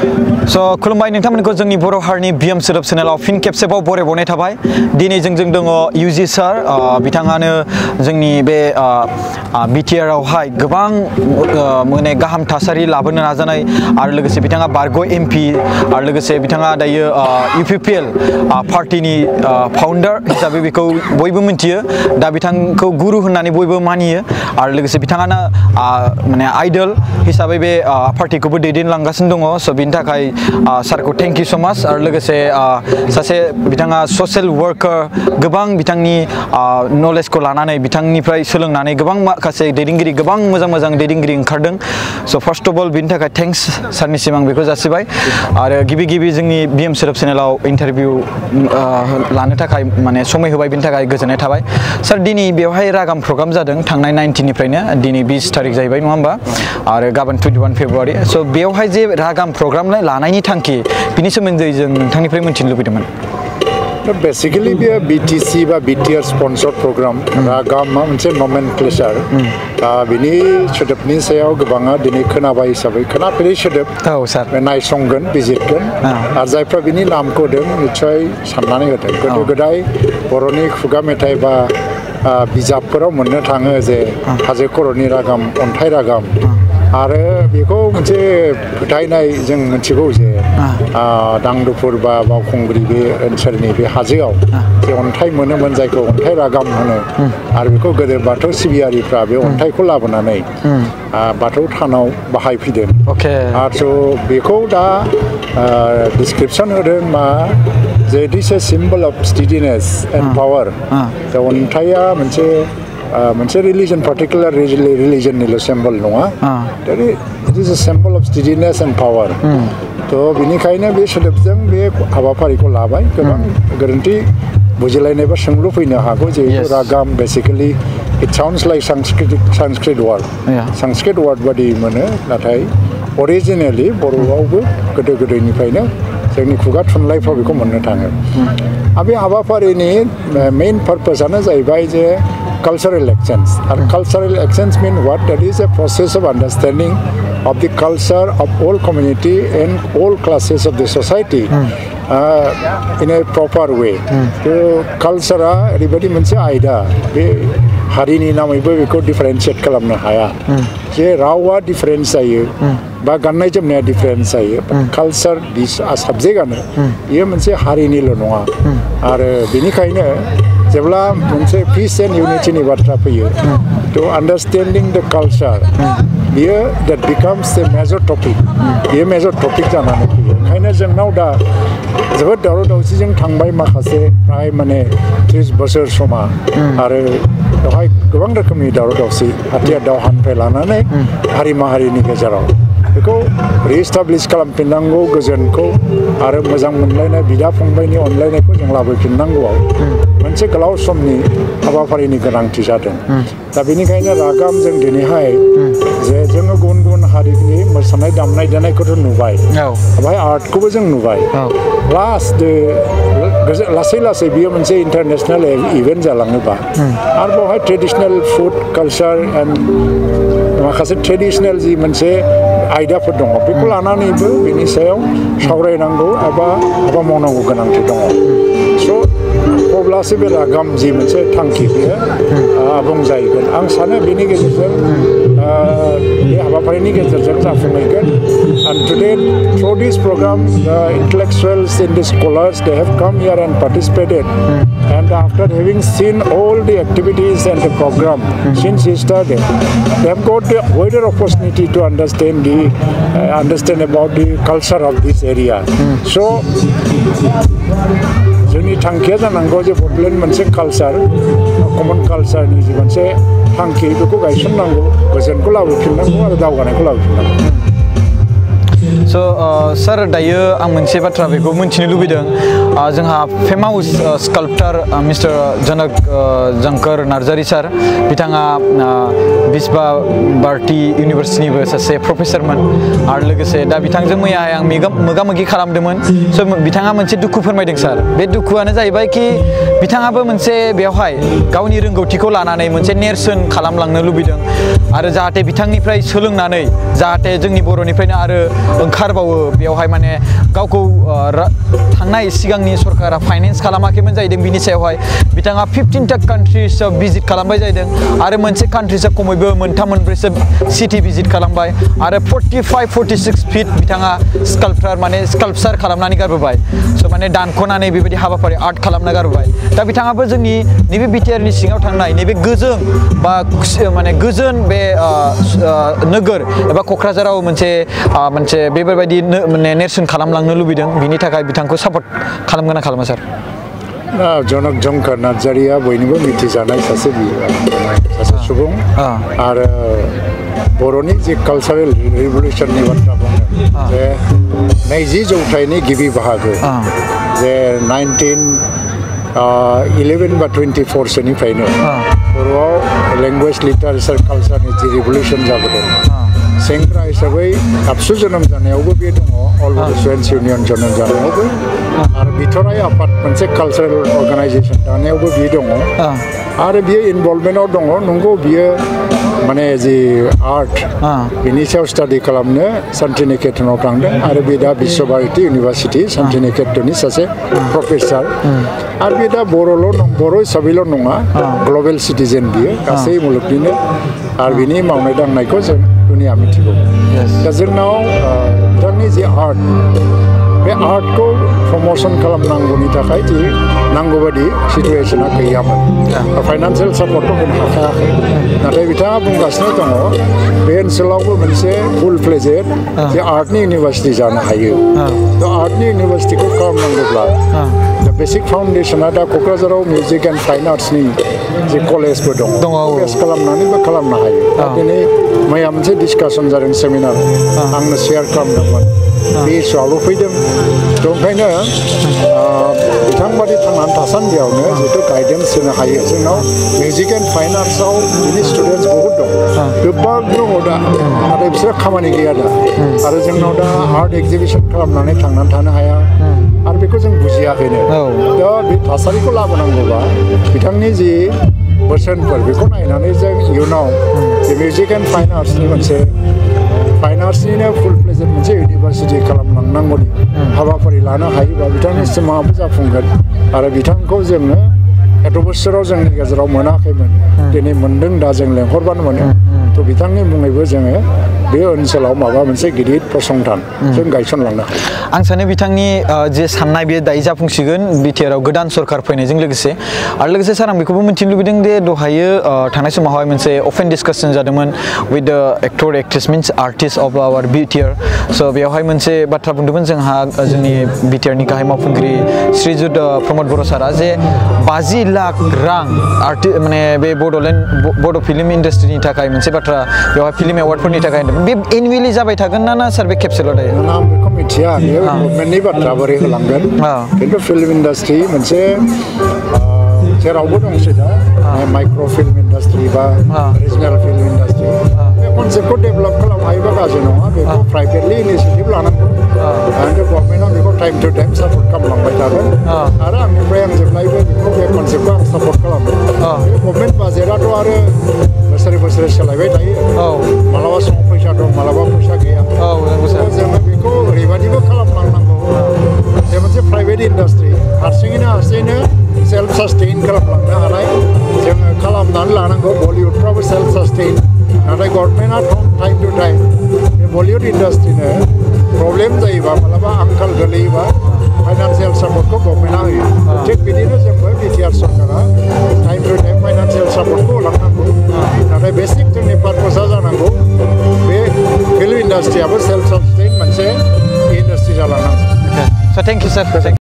So खुलुमबाय नोंथांमोनखौ जोंनि बर' हारिनि बिएम सोदोब चेनेलाव फिन खेबसेबाव बरायबावनाय थाबाय। दिनै जोंजों दङ इउजि सार, बिथाङानो जोंनि बे बिटिआर आवहाय गोबां माने गाहाम थासारि लाबोनो नाजानाय आरो लोगोसे बिथाङा बारग' एमपि आरो लोगोसे बिथाङा दायो UPPL पार्टिनि फाउन्डार हिसाबै बेखौ बयबो मिथियो। दा बिथांखौ गुरु होननानै बयबो मानियो आरो लोगोसे बिथाङानो माने आइडल हिसाबै बे पार्टिखौबो दैदेनलांगासिनो दङ। स' बिनि थाखाय सारखौ थेंक इउ स' माच आरो लोगोसे सासे बिथाङा ससियेल वर्कार, गोबां बिथांनि नलेजखौ लानानै बिथांनिफ्राय सोलोंनानै गोबां माखासे दैदेनगिरि, गोबां मोजां दैदेनगिरि ओंखारदों। स' फार्स्ट अफ अल बिनि थाखाय थेंक्स सारनिसिम आं बेखौ जासिबाय। आरो गिबि जोंनि बिएम सोदोब चेनेलाव इन्टारभिउ लानो थाखाय माने समय होबाय, बिनि थाखाय गोजोननाय थाबाय। सार दिनै बेवहाय रागाम प्रग्राम जादों थांनाय 19निफ्रायनो, दिनै 20 थारिख जाहैबाय नङा होमबा, आरो गाबोन 21 फेब्रुवारि। स' बेवहाय जे रागाम प्रग्राम लानायनि थांखि, बिनि सोमोन्दै जों नोंथांनिफ्राय मिथिनो लुबैदोंमोन। बेसिकलि बेयो BTC बा BTR स्पन्सर्ड प्रग्राम। रागामा मोनसे नमेनक्लेचार, बिनि सोदोबनि सायाव गोबाङा दिनै खोनाबाय हिसाबै खोनाफेरै सोदोब। औ सार, नायसंगोन, बिजिरगोन आरो जायफ्रा बिनि नामखौ होदों निस्सय साननानै होदों। गोदो गोदाय बर'नि खुगा मेथाइ बा बिजाबफोराव मोननो थाङो जे हाजो खर'नि रागाम, अन्थाइ रागाम, आरो बेखौ मोनसे फोथायनाय जों मिथिगौ जे दांदुफुर बा बावखुंग्रि बे ओनसोलनि बे हाजोआव जे अन्थाइ मोनोमोन, जायखौ अन्थाइ रागाम होनो, आरो बेखौ गोदो बाथौ सिबियारिफ्रा बे अन्थाइखौ लाबोनानै बाथौ थानाव बाहायफैदों। आरो बेखौ दा डिसक्रिपसन होदों मा जे it is a symbol of steadiness and power. दा अन्थाइया मोनसे रिलिजन, पार्टिकुलार रिलिजननिल' सिम्बल नङा, it is a symbol of steadiness and power. थ' बिनिखायनो बे सोदोबजों बे हाबाफारिखौ लाबाय। गोबां गोरोन्थि बुजिलायनाय बा सोंलु फैनो हागौ जे रागाम basically it sounds like Sanskrit word बादि मोनो, नाथाय अरिजिनेलि बर'आवबो गोदो गोदायनिफ्रायनो जोंनि खुगा थुनलाइफ्राव बेखौ मोननो थाङो। बे हाबाफारिनि मेइन पार्पसानो जाहैबाय जे cultural exchange. And cultural exchange means what? That is a process of understanding of the culture of all community and all classes of the society in a proper way. So culture everybody मोनसे आयदा, बे हारिनि नामैबो बेखौ डिफारेन्सियेट खालामनो हाया। जे रावा difference जायो बा गाननाय जोमनाया डिफारेन्स जायो, कालचार साबजेक्टआनो बेयो मोनसे हारिनिल' नङा। आरो बेनिखायनो जेब्ला मोनसे पिस एन्ड इउनिटिनि बाथ्रा फैयो, टु आन्डारस्टेन्डिं द कालचार, बियो देट बिकाम्स ए मेजर टपिक, बियो मेजर टपिक जानानै फैयो। ओंखायनो जोंनाव दा जोबोद दावराव दावसिजों थांबाय माखासे फ्राय माने 30 बोसोर समा, आरो बेवहाय गोबां रोखोमनि दावराव दावसि, हाथियार दावहानिफ्राय लानानै हारि माहारिनि गेजेराव बेखौ रिएस्टाब्लिश खालामफिननांगौ, गोजोनखौ आरो मोजां मोनलायनाय बिदा फंबायनि अनलायनायखौ जों लाबोफिननांगौआव मोनसे गोलाव समनि हाबाफारिनि गोनांथि जादों। दा बेनिखायनो रागाम जों दिनैहाय जे जोङो गुबुन हारिनि मोसानाय दामनाय देनायखौथ' नुबाय, बेवहाय आर्टखौबो जों नुबाय। लासै बियो मोनसे इन्टारनेसनेल इभेन्ट जालाङोबा, आरो बेवहाय ट्रेडिसनेल फुड कालचार एन्ड माखासे ट्रेडिसनेल जि मोनसे आयदाफोर दङ, बेखौ लानानैबो बेनि सायाव सावरायनांगौ एबा हाबा मावनांगौ गोनांथि दङ। स' अब्लासो बे रागाम जि मोनसे थांखि बेयो आबुं जाहैगोन। आं सानो बेनि गेजेरजों बे हाबाफारिनि गेजेरजों जाफुंहैगोन। And today, through this program, the intellectuals and the scholars, they have come here and participated. And after having seen all the activities and the program since yesterday, they have got the wider opportunity to understand about the culture of this area. So, जोंनि थांखिया जानांगौ जे बड'लेण्ड मोनसे culture, कमन कालचारनि जि मोनसे थांखि, बेखौ गायसननांगौ, गोजोनखौ लाबोफिननांगौ आरो दावगानायखौ लाबोफिननांगौ। So sir, dayo ang मोनसे बाथ्रा बेखौ मिथिनो लुबैदों जोंहा फेमास स्काल्पटार मिस्टार जनक नार्जारी सार बिथाङा बिस्वा भारती इउनिभार्सिटिनिबो सासे प्रफेसारमोन आरो लोगोसे दा बिथांजों मैया आं मोगा-मोगि खालामदोंमोन स' बिथाङा मोनसे दुखु फोरमायदों सार बे दुखुआनो जाहैबाय कि बिथाङाबो मोनसे बेवहाय गावनि रोंगौथिखौ लानानै मोनसे नेरसोन खालामलांनो लुबैदों आरो जाहाथे बिथांनिफ्राय सोलोंनानै जाहाथे जोंनि बर'निफ्रायनो आरो ओंखारबावो बेयावहाय माने गावखौ थांनाय सिगांनि सरकारा फाइनेन्स खालामाखैमोन जाहैदों बिनि सायावहाय बिथाङा 15टा कान्ट्रिसआव भिजिट खालामबाय जाहैदों आरो मोनसे कान्ट्रिसआ खमैबो मोनथाम मोनब्रैसो सिटि भिजिट खालामबाय आरो 45-46 फिट बिथाङा स्काल्पचार खालामनानै गारबोबाय स' माने दानख'नानै बेबायदि हाबाफारि आर्ट खालामना गारबोबाय दा बिथाङाबो जोंनि नैबे बिटिआरनि सिङाव थांनाय नैबे गोजों बा माने गोजोन बे नोगोर एबा क'क्राझाराव मोनसे बेफोरबायदि माने नेरसोन खालामलांनो लुबैदों बिनि थाखाय बिथांखौ सापर्ट खालामगोन ना खालामा सार जनक जंकर नार्जारिया बयनिबो मिथिजानाय सासे सुबुं आरो बर'नि जे कालचारेल रिभलिउसननि बाथ्रा बुंदों जे 20 जौथाइनि गिबि बाहागो जे 1911 बा 24 सोनिफ्रायनो बर'आव लेंगुवेज लिटारेचार कालचारनि जे रिभलिउसन जाबोदों सेंग्रा हिसाबै आबसु जोनोम जानायावबो बे दङ अल बर' स्टुडेन्टस इउनियन जोनोम जानायावबो आरो बिथराइ आफाद मोनसे कालचारेल अर्गानाइजेसन दानायावबो बे दङ आरो बियो इनभल्भमेन्टआव दङ नंगौ बियो माने जि आर्ट बिनि सायाव स्टाडि खालामनो शान्तिनिकेतनाव थांदों आरो बे दा बिश्वभारती इउनिभारसिटि शान्तिनिकेतननि सासे प्रफेसार आरो बे दा बर' हिसाबैल' नङा ग्लबेल सिटिजेन बियो गासै मुलुगनिनो आरो बिनि मावनाय दांनायखौ जों दुनिया मिथिगौ दा जोंनाव बिथांनि जि आर्ट बे आर्टखौ प्रम'सन खालामनांगौनि थाखाय जि नांगौबायदि सिटुवेसना गैयामोन फाइनान्सियेल सापर्टखौ होनो हाखायाखै नाथाय बिथाङा बुंगासिनो दङ बे ओनसोलावबो मोनसे फुल फ्लेजेड जे आर्टनि इउनिभारसिटि जानो हायो दा आर्टनि इउनिभारसिटिखौ खालामनांगौब्ला दा बेसिक फाउन्डेसना दा क'क्राझाराव मिउजिक एन्ड फाइन आर्ट्सनि जे कलेजबो दङ कलेज खालामनानैबो खालामनो हायो दा दिनै मैया मोनसे डिसकासन जादों सेमिनार आंनो शेयार खालामदोंमोन बे इस्युआवल' फैदों ओंखायनो बिथांबादि थांनानै थासान्दियावनो जिहेतु गाइडेन्स होनो हायो जोंनाव मिउजिक एन्ड फाइन आर्ट्सआव बिनि स्टुडेन्टस बहुद दं गोबां दङ दा नाथाय बिसोरो खामानि गैया दा आरो जोंनाव दा आर्ट एक्जिबिसन खालामनानै थांनानै थानो हाया आरो बेखौ जों बुजियाखैनो दा बे थासारिखौ लाबोनांगौबा बिथांनि जि बोसोनफोर बेखौ नायनानै जों इयुनाव जे मिउजिक एन्ड फाइन आर्ट्सनि मोनसे फाइन आर्ट्सनिनो फुल फ्लेजेड मोनसे इउनिभारसिटि खालामलांनांगौनि हाबाफारि लानो हायोबा बिथांनि सिमाङाबो जाफुंगोन आरो बिथांखौ जोङो एथ' बोसोराव जोंनि गेजेराव मोनाखैमोन दिनै मोनदों दा जों लेंहरबानो मोनो थ' बिथांनि मुङैबो जोङो बे ओनसोलाव माबा मोनसे गिदिर फसंथान जों गायसनलांनो हायो आं सानो बिथांनि जे साननाय बे दायो जाफुंसिगोन बिटिआरआव गोदान सरकार फैनायजों लोगोसे आरो लोगोसे सार आं बेखौबो मिथिनो लुबैदों दे दहायो थांनाय समावहाय मोनसे अपेन डिसकासन जादोंमोन विथ द actor actress means artist of our BTR स' बेवहाय मोनसे बाथ्रा बुंदोंमोन जोंहा जोंनि बिटिआरनि गाहाय मावफुंगिरि श्रीजुत प्रमद बर' सारा जे 50 लाख रां माने बे बड' फिल्म इन्डास्ट्रिनि थाखाय मोनसे बाथ्रा बेवहाय फिल्म एवार्डफोरनि थाखाय बे एनुवेलि जाबाय थागोन ना सार बे खेबसेल' दायो आं बेखौ मिथिया बेयो गभर्नमेन्टनि बाथ्रा बोरै होलांगोन खिन्थु फिल्म इन्डास्ट्रि मोनसे जेरावबो दंसै दा माइक्र' फिल्म इन्डास्ट्रि बा रिजनेल फिल्म इन्डास्ट्रि बे कनसेप्टखौ डेभेलप खालामनो हायोबा गाज्रि नङा बेखौ प्राइभेटलि इनिसियेटिभ लानांगौ आरो गभर्नमेन्टआ बेखौ टाइम टु टाइम सापर्ट खालामलांबाय थागोन आरो आंनिफ्राय आं जेब्लायबो बेखौ बे कनसेप्टखौ आं सापर्ट खालामो गभर्नमेन्ट बाजेटआथ' आरो बोसोरे सोलायबाय थायो मालाबा समाव फैसा दं मालाबा फैसा गैया जोङो बेखौ ओरैबायदिबो खालामलांनांगौ जे मोनसे प्राइभेट इन्डास्ट्रि हारसिङैनो सेल्फ सास्टेइन खालामलांनो हानाय जोङो खालामनानै लानांगौ बलिउडफ्राबो सेल्फ सास्टेइन नाथाय गभर्नमेन्टआ टाइम टु टाइम बे बलिउड इन्डास्ट्रिनो प्रब्लेम जायोबा मालाबा आंखाल गोलैयोबा फाइनान्सियेल सापर्टखौ गभर्नमेन्टआ होयो थिग बिदिनो जोंबो बिटिआर सरकारा टाइम टु टाइम फाइनान्सियेल सापर्टखौ होलांनांगौ नाथाय बेसिक जोंनि पार्पसआ जानांगौ बे फिल्म इन्डास्ट्रियाबो सेल्फ सास्टेइन मोनसे इन्डास्ट्रि जालांनांगौ थेंक इउ सार